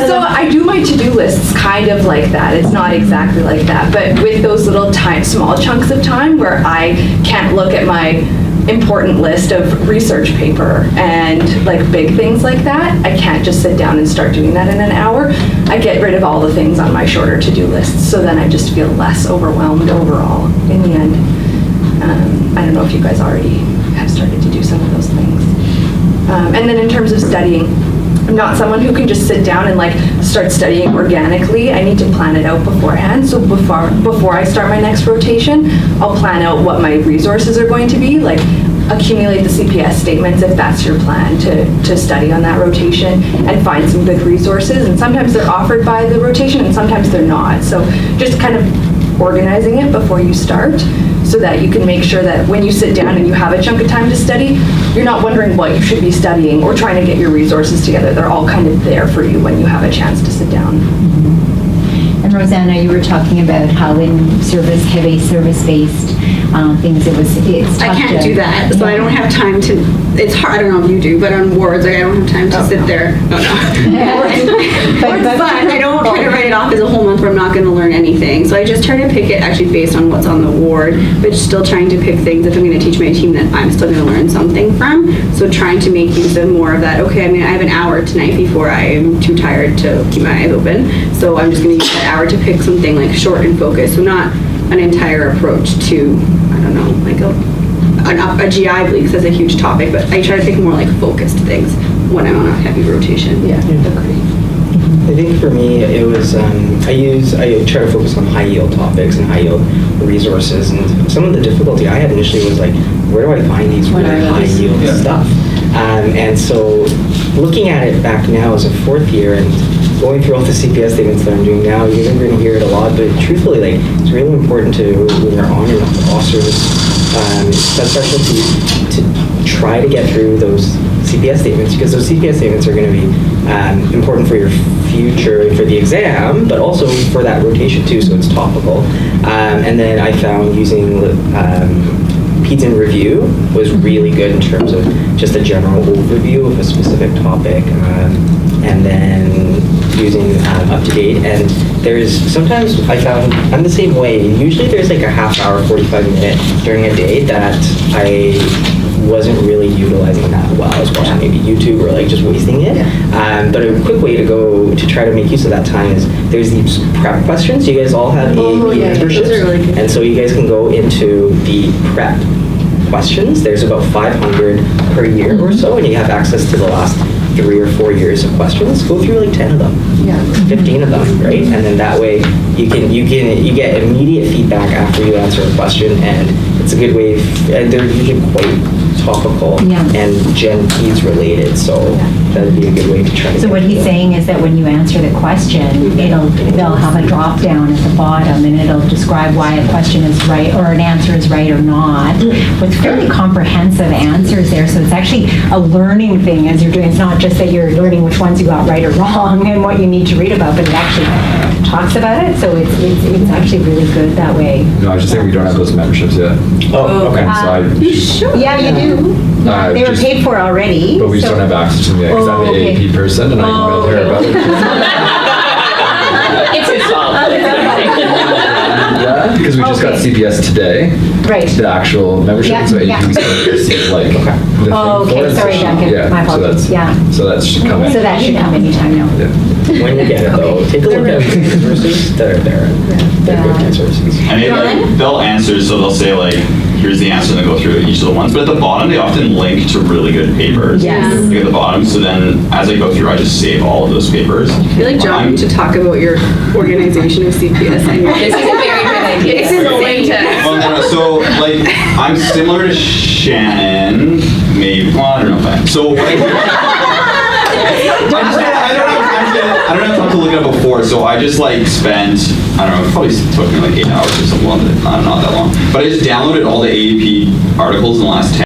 So I do my to-do lists kind of like that. It's not exactly like that, but with those little small chunks of time where I can't look at my important list of research paper and like big things like that, I can't just sit down and start doing that in an hour. I get rid of all the things on my shorter to-do lists, so then I just feel less overwhelmed overall in the end. I don't know if you guys already have started to do some of those things. And then in terms of studying, I'm not someone who can just sit down and like start studying organically. I need to plan it out beforehand. So before I start my next rotation, I'll plan out what my resources are going to be, like accumulate the CPS statements if that's your plan to study on that rotation, and find some good resources. And sometimes they're offered by the rotation and sometimes they're not. So just kind of organizing it before you start, so that you can make sure that when you sit down and you have a chunk of time to study, you're not wondering what you should be studying or trying to get your resources together. They're all kind of there for you when you have a chance to sit down. And Rosanna, you were talking about how in heavy service-based things, it's tough I can't to, do that, so I don't have time to, it's hard, I don't know if you do, but on wards, like I don't have time to sit there. No. But I don't try to write it off as a whole month where I'm not going to learn anything. So I just try to pick it actually based on what's on the ward, but still trying to pick things if I'm going to teach my team that I'm still going to learn something from. So trying to make use of more of that, okay, I mean, I have an hour tonight before I'm too tired to keep my eyes open. So I'm just going to use that hour to pick something like short and focused. So not an entire approach to, I don't know, like a GI bleed, because that's a huge topic, but I try to pick more like focused things when I'm on a heavy rotation. Yeah. I think for me, it was, I try to focus on high yield topics and high yield resources, and some of the difficulty I had initially was like, where do I find these really high yield stuff? And so looking at it back now as a 4th year and going through all the CPS statements that I'm doing now, you're going to hear it a lot, but truthfully, like, it's really important to, when you're on your officers, that specialty, to try to get through those CPS statements, because those CPS statements are going to be important for your future, for the exam, but also for that rotation too, so it's topical. And then I found using Peds in Review was really good in terms of just a general overview of a specific topic, and then using Up-to-Date. And there's sometimes I found I'm the same way. Usually there's like a half hour, 45 minute during a day that I wasn't really utilizing that well. I was watching maybe YouTube or like just wasting it. But a quick way to go to try to make use of that time is there's these prep questions. You guys all have AP memberships, really, and so you guys can go into the prep questions. There's about 500 per year or so, and you have access to the last 3 or 4 years of questions. Go through like 10 of them, 15 of them, right? And then that way you get immediate feedback after you answer a question, and it's a good way. And they're usually quite topical and Gen Peds related, so that would be a good way to try. So what he's saying is that when you answer the question, they'll have a drop down at the bottom, and it'll describe why a question is right or an answer is right or not, with fairly comprehensive answers there. So it's actually a learning thing as you're doing. It's not just that you're learning which ones you got right or wrong and what you need to read about, but it actually talks about it. So it's actually really good that way. No, I was just saying we don't have those memberships yet. Oh, okay. You should. Yeah, you do. They were paid for already. But we just don't have access to them yet, because I'm an AP person and I emailed her about it. It's his fault. because we just got Okay. CPS today. Right. The actual membership, Yeah, so yeah. AP's going to receive like the thing Oh, for okay, it, so sorry, she- Duncan. yeah, My so apologies. that's- Yeah. So that should come in. So that should come anytime now. Yeah. When you get it though, take a look at the resources that are there. They're good resources. And they like, they'll answer, so they'll say like, here's the answer, and they go through each of the ones. But at the bottom, they often link to really good papers. Yes. Like at the bottom, so then as I go through, I just save all of those papers. I feel like John, you should talk about your organization of CPS and your This is a very good idea. It's insane. Well, no, so like I'm similar to Shannon, maybe. Well, I don't know if I. So what I don't have time to look it up before, so I just like spent, I don't know, it probably took me like 8 hours or something, not that long. But I just downloaded all the AAP articles in the last 10